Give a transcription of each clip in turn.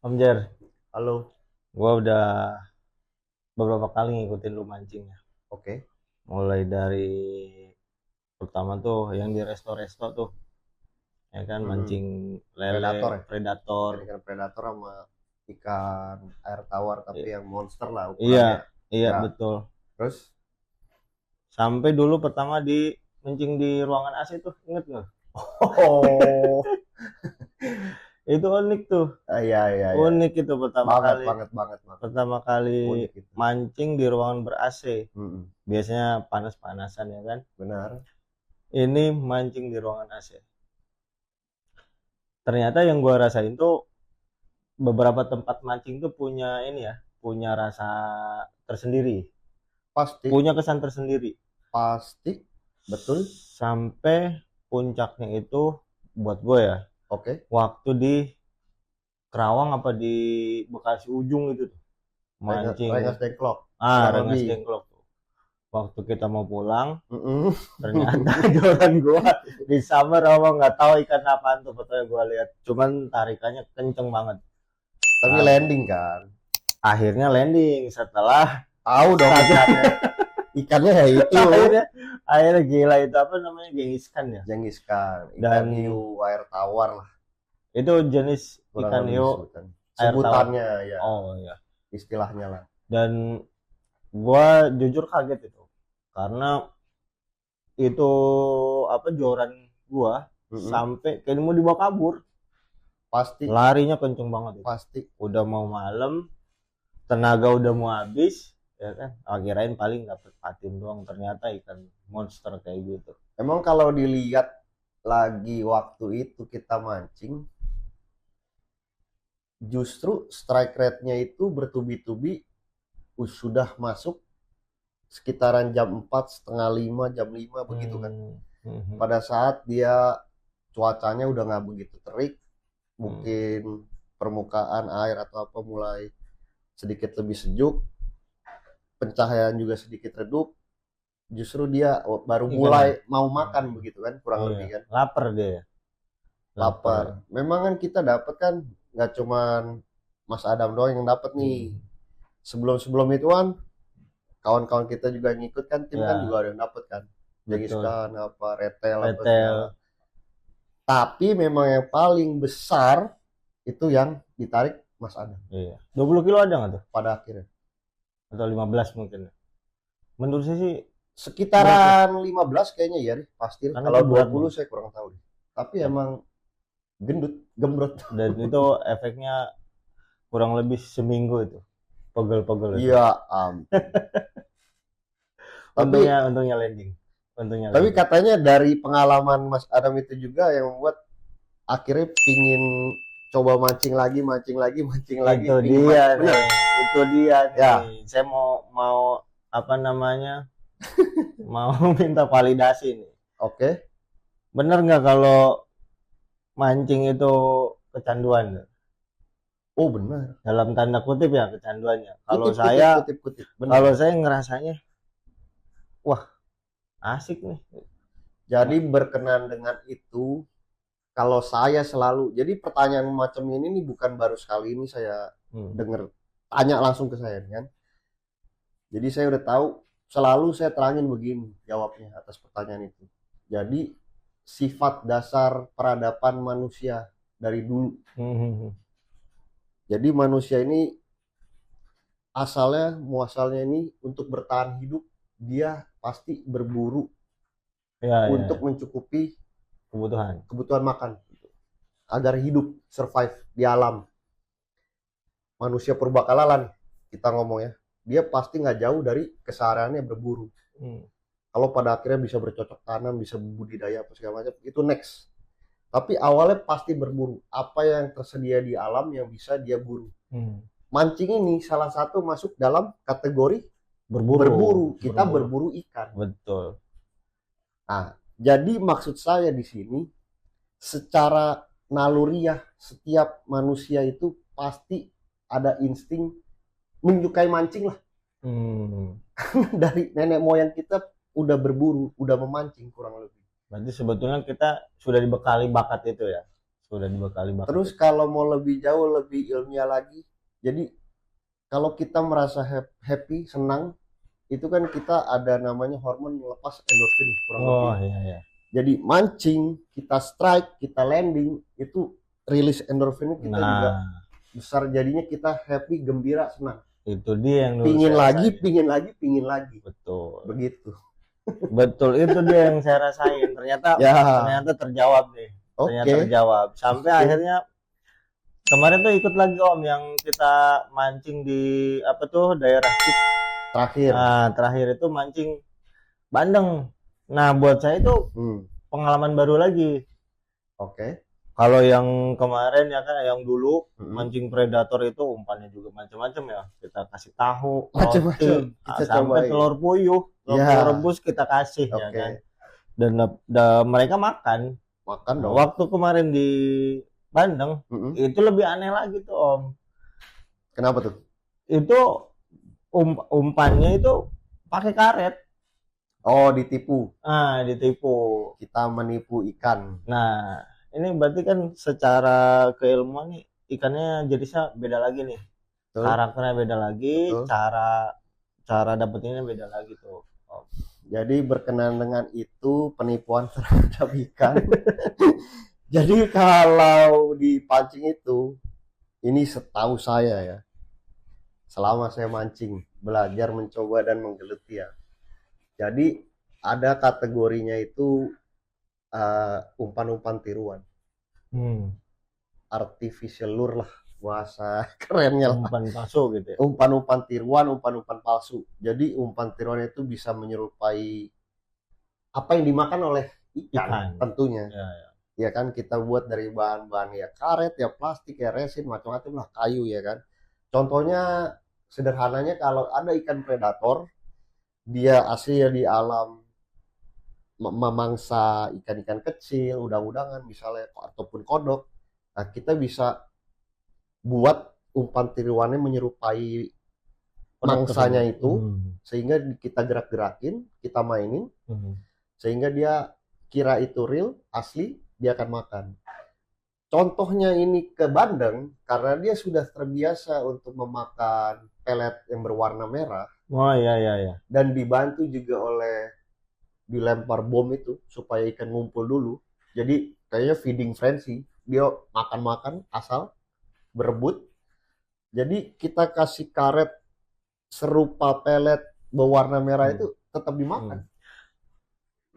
Om Jer, Halo, gua udah beberapa kali ngikutin lu mancing ya. oke. Mulai dari pertama tuh yang di resto-resto tuh, ya kan Mm-mm. mancing lele, Predator ya? predator. Yang ikan predator sama ikan air tawar tapi I- yang monster lah Iya, ukurannya. iya Ya, betul. terus Sampai dulu pertama di mancing di ruangan AC tuh, inget nggak? oh, Itu unik tuh, iya iya iya. unik itu pertama Banget kali. banget banget banget. Pertama kali Unik itu. mancing di ruangan ber AC. Mm-mm. Biasanya panas-panasan ya kan. Benar. Ini mancing di ruangan AC. Ternyata yang gua rasain tuh beberapa tempat mancing tuh punya ini ya, punya rasa tersendiri, Pasti punya kesan tersendiri. pasti betul. Sampai puncaknya itu buat gue ya, Oke. waktu di Kerawang apa di Bekasi ujung itu tuh, mancing. Rengas dengklok kurang Rengas lebih. Dengklok tuh. Waktu kita mau pulang, Mm-mm. ternyata joran gua di summer apa nggak tahu ikan apaan tuh, fotonya gua lihat. Cuman tarikannya kenceng banget. Tapi Ah, landing kan. Akhirnya landing setelah Tahu dong satu. ikannya. Ikannya ya itu. akhirnya gila itu apa namanya, gengiskan ya, Jengiskan, ikan dan hiu air tawar lah itu jenis kurang ikan lebih hiu sebutan. air tawar. Sebutannya ya, Oh ya. istilahnya lah. Dan gua jujur kaget itu karena itu apa, joran gua Mm-mm. sampai kayak mau dibawa kabur, Pasti, larinya kenceng banget itu. pasti. Udah mau malam, tenaga udah mau habis, ya kan. Kirain paling dapet patin doang, ternyata ikan monster kayak gitu. Emang kalau dilihat lagi waktu itu kita mancing, justru strike rate-nya itu bertubi-tubi sudah masuk sekitaran jam 4 setengah 5 jam 5 begitu kan. Hmm. Pada saat dia cuacanya udah nggak begitu terik, Hmm. mungkin permukaan air atau apa mulai sedikit lebih sejuk, pencahayaan juga sedikit redup, justru dia baru Ikan ya? mulai mau makan begitu kan kurang Iya, lebih kan. lapar dia ya. Lapar. Lapar memang kan kita dapat kan nggak cuman Mas Adam doang yang dapat nih, Hmm. sebelum sebelum itu kan kawan-kawan kita juga ngikut kan, tim kan juga Ya, ada yang dapat kan, betul. Jengiskan apa retel apa segala, Petel. tapi memang yang paling besar itu yang ditarik Mas Adam Iya. 20 kilo ada nggak tuh? pada akhirnya. Atau 15 mungkin. Menurut saya sih berat ya. Sekitaran 15 kayaknya ya deh, pasti. Karena Kalau itu berat 20 banget. saya kurang tahu deh. Tapi Dan, emang gendut, gembrot. dan itu efeknya kurang lebih seminggu itu. Pegel-pegel itu. Iya, tapi Untungnya landing. Untungnya tapi landing. katanya dari pengalaman Mas Adam itu juga yang membuat akhirnya pingin coba mancing lagi, mancing lagi, mancing lagi, Itu pingin dia mancing. Bener? nih. Itu dia nih. Ya, Saya mau apa namanya? Mau minta validasi nih. oke. Bener nggak kalau mancing itu kecanduan? Oh benar. Dalam tanda kutip ya kecanduannya. Kalau Kutip, kutip, saya kutip, kutip. Benar. kalau saya ngerasanya, wah, asik nih. Jadi berkenan dengan itu, kalau saya selalu, jadi pertanyaan macam ini nih bukan baru sekali ini saya Hmm. dengar, tanya langsung ke saya kan. Jadi saya udah tahu, selalu saya terangin begini jawabnya atas pertanyaan itu. Jadi sifat dasar peradaban manusia dari dulu. Hmm. Jadi manusia ini asalnya muasalnya ini untuk bertahan hidup, dia pasti berburu Ya, ya, untuk ya. mencukupi Kebutuhan. kebutuhan makan agar hidup survive di alam. Manusia purbakala kita ngomong ya, dia pasti nggak jauh dari kesehariannya berburu. Hmm. Kalau pada akhirnya bisa bercocok tanam, bisa budidaya apa segala macam, itu next. Tapi awalnya pasti berburu. Apa yang tersedia di alam yang bisa dia buru. Hmm. Mancing ini salah satu masuk dalam kategori Berburu. berburu. Kita berburu ikan. Betul. Nah, jadi maksud saya di sini, secara naluriah setiap manusia itu pasti ada insting menyukai mancing lah. Hmm. Dari nenek moyang kita udah berburu, udah memancing kurang lebih. Berarti sebetulnya kita sudah dibekali bakat itu ya. sudah dibekali bakat. Terus kalau mau lebih jauh, lebih ilmiah lagi, jadi kalau kita merasa happy, senang, itu kan kita ada namanya hormon melepas endorfin kurang lebih. Oh iya iya. Jadi mancing, kita strike, kita landing, itu rilis endorfinnya kita juga Nah, besar, jadinya kita happy, gembira, senang. itu dia yang dulu Pingin saya lagi, rasain. pingin lagi, pingin lagi. Betul. Begitu. Betul, itu dia yang saya rasain. Ternyata Ya, ternyata terjawab deh. Ternyata oke. terjawab. Sampai Oke. akhirnya kemarin tuh ikut lagi Om yang kita mancing di apa tuh daerah Terakhir. terakhir itu mancing bandeng. Nah, buat saya itu pengalaman baru lagi. Oke. Kalau yang kemarin ya kan, yang dulu Mm-mm. mancing predator itu umpannya juga macam-macam ya. Kita kasih tahu, Macam-macam. roti, Kita sampai cobain. telur puyuh, telur Ya. rebus kita kasih ya Oke. kan. Dan mereka makan. Makan Nah, dong. waktu kemarin di Bandeng Mm-mm. itu lebih aneh lagi tuh Om. Kenapa tuh? Itu umpannya itu pakai karet. Oh, ditipu. Ditipu. Kita menipu ikan. Nah, ini berarti kan secara keilmuan nih ikannya jenisnya beda lagi nih. Betul. Karakternya beda lagi, Betul. cara dapetinnya beda lagi tuh. Jadi berkenaan dengan itu penipuan terhadap ikan. Jadi kalau dipancing itu, ini setahu saya ya, selama saya mancing, belajar, mencoba dan menggeluti ya. Jadi ada kategorinya itu umpan-umpan tiruan, artificial lure lah bahasa kerennya lah. Umpan palsu gitu ya. Umpan-umpan tiruan, umpan-umpan palsu. Jadi umpan tiruan itu bisa menyerupai apa yang dimakan oleh ikan. Tentunya. Ya kan, kita buat dari bahan-bahan ya karet, ya plastik, ya resin, macam-macam lah, kayu ya kan. Contohnya sederhananya kalau ada ikan predator, dia asli ya di alam memangsa ikan-ikan kecil, udang-udangan misalnya, ataupun kodok. Nah, kita bisa buat umpan tiruannya menyerupai mangsanya itu, sehingga kita gerak-gerakin, kita mainin, sehingga dia kira itu real, asli, dia akan makan. Contohnya ini ke bandeng, karena dia sudah terbiasa untuk memakan pelet yang berwarna merah. Oh iya. Dan dibantu juga oleh dilempar bom itu supaya ikan ngumpul dulu. Jadi kayaknya feeding frenzy, dia makan-makan asal berebut. Jadi kita kasih karet serupa pelet berwarna merah itu tetap dimakan.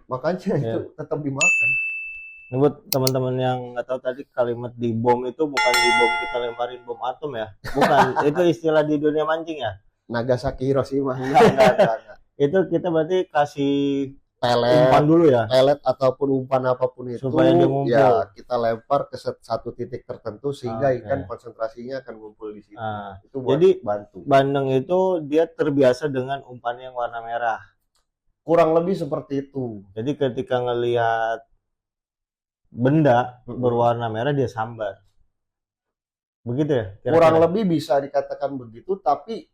Makanya itu tetap dimakan. Ini buat teman-teman yang nggak tahu tadi kalimat di bom itu bukan di bom kita lemparin bom atom ya. Bukan, itu istilah di dunia mancing ya. Nagasaki Hiroshima. Enggak. Itu kita berarti kasih pelet, umpan dulu ya. Pelet ataupun umpan apapun itu supaya dia ngumpul. Ya, kita lempar ke satu titik tertentu sehingga ikan konsentrasinya akan ngumpul di situ. Itu buat jadi bantu. Bandeng itu dia terbiasa dengan umpan yang warna merah. Kurang lebih seperti itu. Jadi ketika ngelihat benda berwarna merah dia sambar. Begitu ya? Kira-kira. Kurang lebih bisa dikatakan begitu, tapi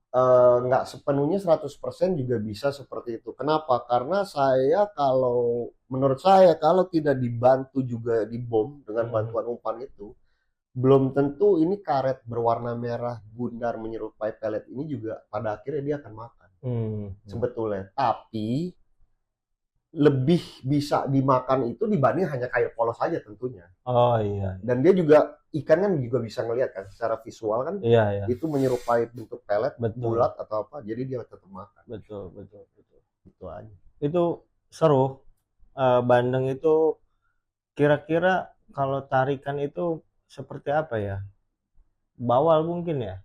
nggak sepenuhnya 100% juga bisa seperti itu. Kenapa? Karena menurut saya kalau tidak dibantu juga dibom dengan bantuan umpan itu, belum tentu ini karet berwarna merah bundar menyerupai pelet ini juga pada akhirnya dia akan makan. Sebetulnya. Tapi lebih bisa dimakan itu dibanding hanya kayak polos saja tentunya. Oh iya. Dan dia juga ikan kan juga bisa ngelihat kan secara visual kan. Iya. Itu menyerupai bentuk pelet, bulat atau apa, jadi dia tetap makan. Betul. Itu aja. Itu seru. Bandeng itu kira-kira kalau tarikan itu seperti apa ya? Bawal mungkin ya?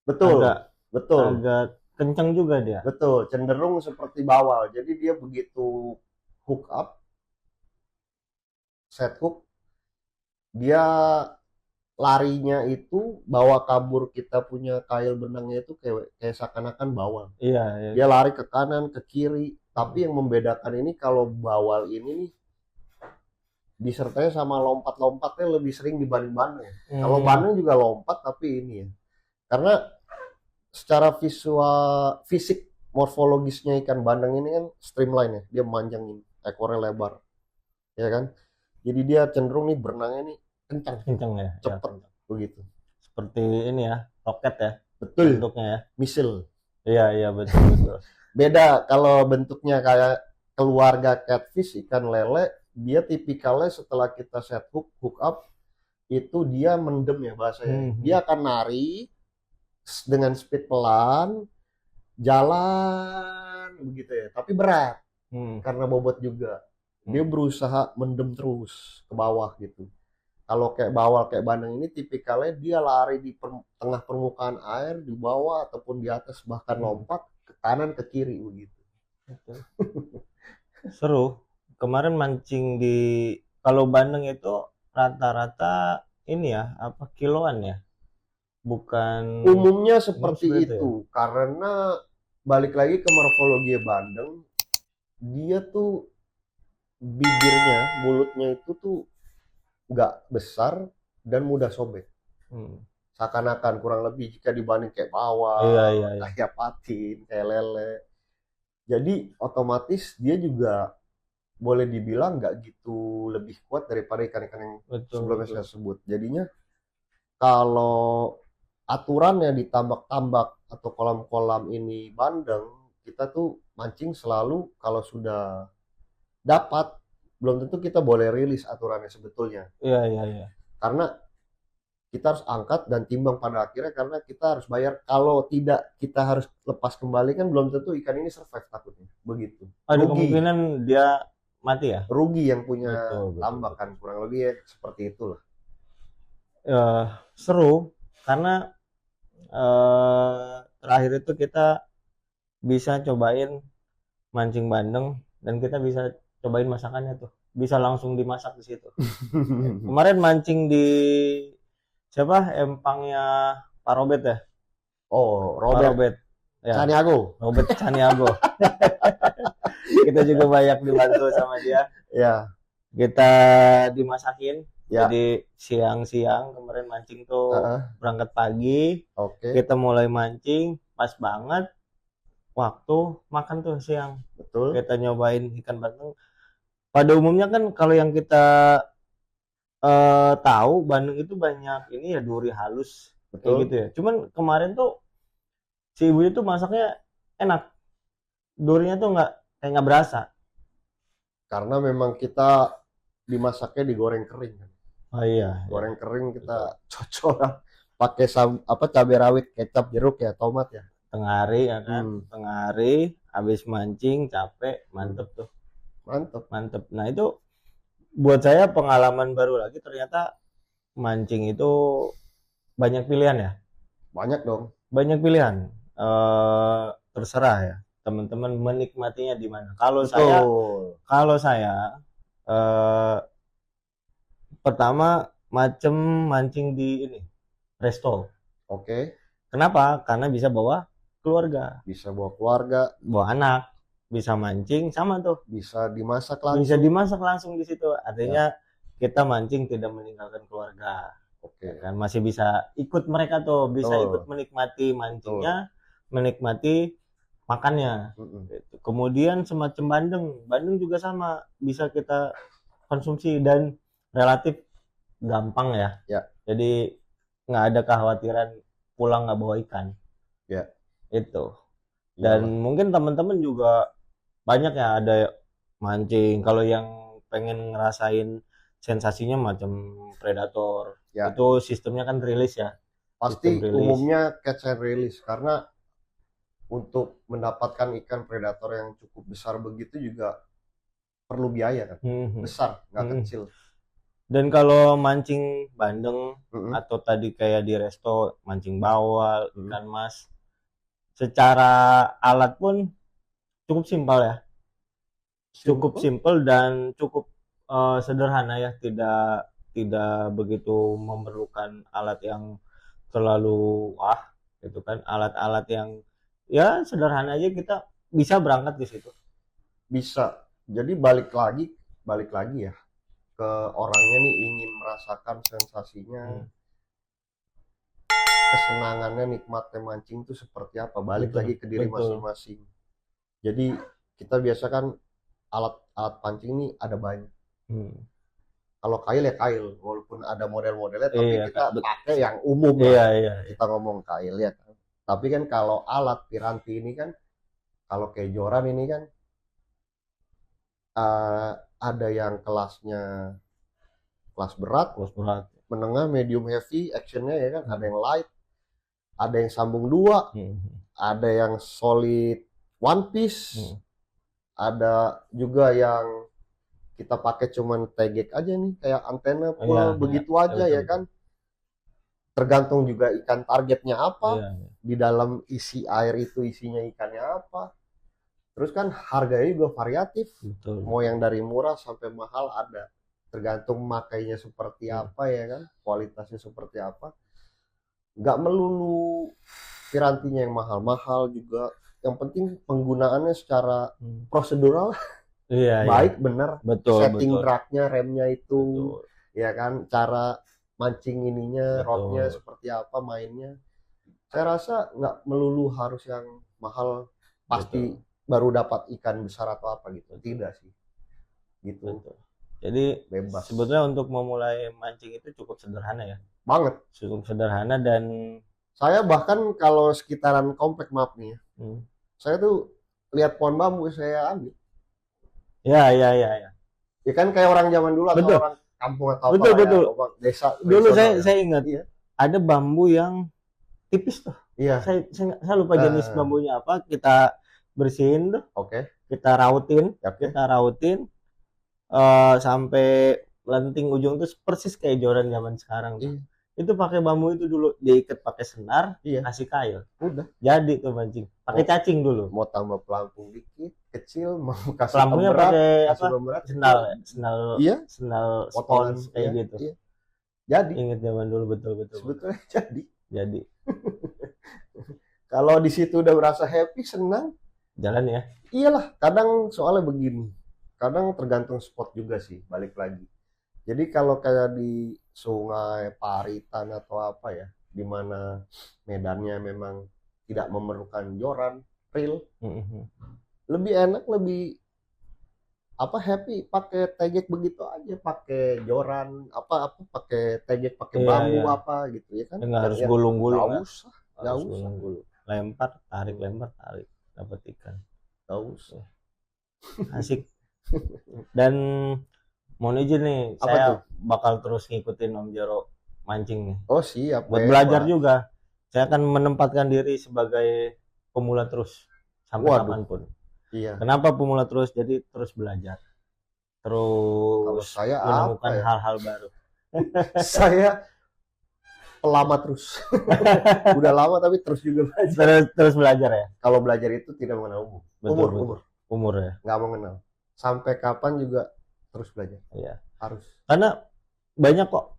Betul. Agak kencang juga dia. Betul, cenderung seperti bawal. Jadi dia begitu hook up, set hook, dia larinya itu bawa kabur kita punya kail benangnya itu kayak seakan-akan bawal. Iya. Dia lari ke kanan, ke kiri. Tapi yang membedakan ini kalau bawal ini nih disertai sama lompat-lompatnya lebih sering dibanding bandeng. Kalau bandeng juga lompat, tapi ini ya. Karena secara fisik morfologisnya ikan bandeng ini kan streamline ya, dia memanjang ini, ekornya lebar, ya kan. Jadi dia cenderung nih berenangnya nih kencang, Kenceng ya, ya cepet kenceng. begitu. Seperti ini ya, roket ya Betul, bentuknya ya. misil. Iya iya betul betul. Beda kalau bentuknya kayak keluarga catfish, ikan lele, dia tipikalnya setelah kita set hook up, itu dia mendem ya bahasanya. Hmm. Dia akan nari dengan speed pelan, jalan begitu ya, tapi berat karena bobot juga. Dia berusaha mendem terus ke bawah gitu. Kalau kayak bawal kayak bandeng ini tipikalnya dia lari di tengah permukaan air, di bawah ataupun di atas, bahkan lompat ke kanan ke kiri begitu. Betul. Seru. Kemarin mancing di kalau bandeng itu rata-rata ini ya apa kiloan ya, bukan Umumnya seperti seperti itu karena balik lagi ke morfologi bandeng, dia tuh bibirnya, mulutnya itu tuh nggak besar dan mudah sobek. Seakan-akan kurang lebih jika dibanding kayak bawal, Iya. kayak patin, kayak lele. Jadi otomatis dia juga boleh dibilang nggak gitu lebih kuat daripada ikan-ikan yang sebelumnya saya sebut. Jadinya kalau aturannya di tambak-tambak atau kolam-kolam ini bandeng, kita tuh mancing selalu kalau sudah dapat, belum tentu kita boleh rilis aturannya sebetulnya. Iya. Karena kita harus angkat dan timbang pada akhirnya, karena kita harus bayar. Kalau tidak, kita harus lepas kembali, kan belum tentu ikan ini survive takutnya. Begitu. Ada Rugi. kemungkinan dia mati ya? Rugi yang punya Betul. tambak kan, kurang lebih ya seperti itulah. Seru karena terakhir itu kita bisa cobain mancing bandeng dan kita bisa cobain masakannya tuh. Bisa langsung dimasak di situ. Kemarin mancing di siapa? Empangnya Pak Robert ya? Oh, Robert. Ya. Caniago. Robert Caniago. Kita juga banyak dibantu sama dia. Ya. Kita dimasakin. Ya. Jadi siang-siang kemarin mancing tuh berangkat pagi. Kita mulai mancing pas banget waktu makan tuh siang. Betul. Kita nyobain ikan bandeng. Pada umumnya kan kalau yang kita tahu bandeng itu banyak ini ya duri halus. Betul. Kayak gitu ya. Cuman kemarin tuh si ibunya tuh masaknya enak. Durinya tuh nggak berasa. Karena memang kita dimasaknya digoreng kering kan. Oh iya. Goreng kering kita cocok pakai cabai rawit, kecap, jeruk ya, tomat ya. Tengah hari ya kan. Tengah hari habis mancing capek, mantep tuh. Mantep. Nah itu buat saya pengalaman baru lagi, ternyata mancing itu banyak pilihan ya. Banyak dong. Banyak pilihan. Terserah ya teman-teman menikmatinya di mana. Kalau saya pertama mancing di ini resto. Kenapa? Karena bisa bawa keluarga. Bisa bawa keluarga, bawa anak, bisa mancing sama tuh. Bisa dimasak langsung. Bisa dimasak langsung di situ. Artinya kita mancing tidak meninggalkan keluarga. Kan masih bisa ikut mereka tuh, bisa ikut menikmati mancingnya, menikmati makannya. Gitu. Kemudian semacam bandeng juga sama, bisa kita konsumsi dan relatif gampang ya. Jadi nggak ada kekhawatiran pulang nggak bawa ikan. Itu. Dan mungkin teman-teman juga banyak ya ada mancing. Kalau yang pengen ngerasain sensasinya macam predator, itu sistemnya kan rilis ya. Pasti umumnya catch and release, karena untuk mendapatkan ikan predator yang cukup besar begitu juga perlu biaya kan. Besar, nggak kecil. Dan kalau mancing bandeng atau tadi kayak di resto mancing bawal, ikan mas, secara alat pun cukup simpel ya. Cukup simpel dan cukup sederhana ya, tidak begitu memerlukan alat yang terlalu gitu kan. Alat-alat yang ya sederhana aja kita bisa berangkat di situ. Bisa. Jadi balik lagi ya ke orangnya nih, ingin merasakan sensasinya, kesenangannya, nikmatnya mancing itu seperti apa. Balik lagi ke diri masing-masing. Jadi kita biasakan alat pancing ini ada banyak. Kalau kail ya kail, walaupun ada model-modelnya, tapi Iya, kita Kak. pakai yang umum Iya, lah. iya. Kita ngomong kail ya kan. Tapi kan kalau alat piranti ini kan, kalau kayak joran ini kan eh, ada yang kelas berat, Terus berat. menengah, medium heavy, actionnya ya kan. Ada yang light, ada yang sambung dua, Hmm. ada yang solid one piece, Hmm. ada juga yang kita pakai cuman tegek aja nih, kayak antena Oh, full iya, begitu iya. aja Betul, ya kan. Tergantung juga ikan targetnya apa, Iya, iya. di dalam isi air itu isinya ikannya apa. Terus kan harganya juga variatif, Betul. mau yang dari murah sampai mahal ada. Tergantung makainya seperti apa ya kan, kualitasnya seperti apa. Nggak melulu pirantinya yang mahal-mahal juga. Yang penting penggunaannya secara Hmm. prosedural Iya, iya. baik, bener. Betul, Setting betul. dragnya, remnya itu, Betul. ya kan, cara mancing ininya, Betul. rodnya seperti apa mainnya. Saya rasa nggak melulu harus yang mahal pasti Betul. baru dapat ikan besar atau apa gitu. Tidak sih. Gitu. Betul. Jadi Bebas. sebetulnya untuk memulai mancing itu cukup sederhana ya. Banget. Cukup sederhana dan Saya bahkan kalau sekitaran komplek maaf nih ya, saya tuh lihat pohon bambu saya ambil. ya, ya, ya, ya. Ya kan kayak orang zaman dulu atau Betul. orang kampung atau Betul, apa betul. ya, desa. Dulu tradisional ya. saya ingat Iya. ada bambu yang tipis tuh. Iya. Saya lupa jenis bambunya apa. Kita bersihin tuh, Oke. kita rautin, Oke. sampai lenting ujung tuh persis kayak joran zaman sekarang tuh. Iya. Itu pakai bambu itu dulu, diikat pakai senar, Iya. kasih kail. Udah. Jadi tuh mancing. Pakai cacing dulu. Mau tambah pelampung dikit, kecil, mau kasih Pelampungnya pemberat, pakai kasih apa? pemberat. Senal Iya. Potongan spons kayak iya, gitu. Iya. Jadi Ingat zaman dulu betul. sebetulnya jadi. Jadi Kalau di situ udah merasa happy, senang, jalan ya. iyalah. Kadang soalnya begini, kadang tergantung spot juga sih, balik lagi. Jadi kalau kayak di sungai, paritan atau apa ya, di mana medannya memang tidak memerlukan joran, reel, lebih enak, lebih happy pakai tegek begitu aja, pakai joran apa pakai tegek, pakai Iya, bambu iya. apa gitu ya kan. Nggak harus Ya, gulung-gulung. nggak Ya. usah, nggak Harus usah, gulung-gulung. Lempar, tarik, dapat ikan. nggak usah. Asik. Dan mohon izin nih, Apa saya tuh? bakal terus ngikutin Om Jaro mancing nih. Oh siap, Buat hebat. belajar juga. Saya akan menempatkan diri sebagai pemula terus sampai Waduh. kapanpun. Iya. Kenapa pemula terus? Jadi terus belajar. Kalau Terus saya menemukan apa ya? hal-hal baru. Saya pelama terus. Udah lama tapi terus juga belajar. Terus belajar ya. Kalau belajar itu tidak mengenal umur. Betul. Umur ya. Nggak mengenal. Sampai kapan juga terus belajar. Iya. Harus. Karena banyak kok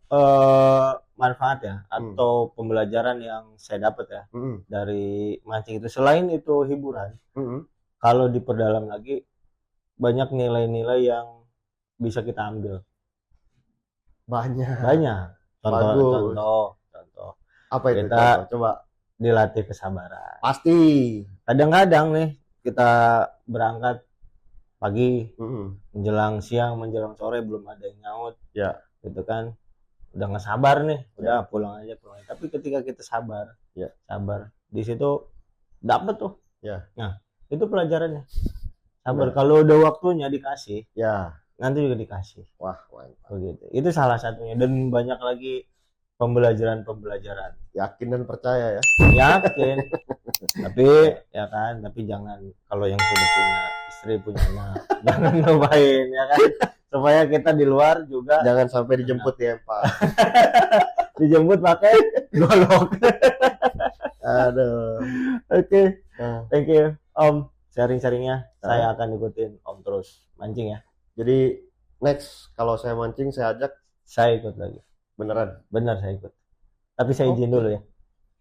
manfaat ya atau pembelajaran yang saya dapat ya dari mancing itu. Selain itu hiburan, kalau diperdalam lagi banyak nilai-nilai yang bisa kita ambil. Banyak. Contoh. Apa itu? Kita Coba. Dilatih kesabaran. Pasti. Kadang-kadang nih kita berangkat pagi, menjelang siang, menjelang sore belum ada yang nyaut. Ya. Gitu kan. Udah nggak sabar nih, udah pulang aja. Tapi ketika kita sabar, sabar, di situ dapet tuh. Ya. Nah, itu pelajarannya. Sabar. Kalau udah waktunya dikasih, ya nanti juga dikasih. Wah, mantap. Begitu. Itu salah satunya. Dan banyak lagi pembelajaran. Yakin dan percaya ya. Yakin. Tapi ya kan, tapi jangan kalau yang sudah punya istri, punya anak, jangan nyobain ya kan. Supaya kita di luar juga jangan sampai dijemput ya Pak. Dijemput pakai golok. Aduh. Oke. Thank you Om, sharing-sharingnya. Saya akan ikutin Om terus mancing ya. Jadi next kalau saya mancing saya ajak. Saya ikut lagi. Beneran? Benar saya ikut. Tapi saya izin dulu ya.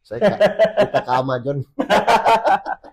Kita ke Amazon.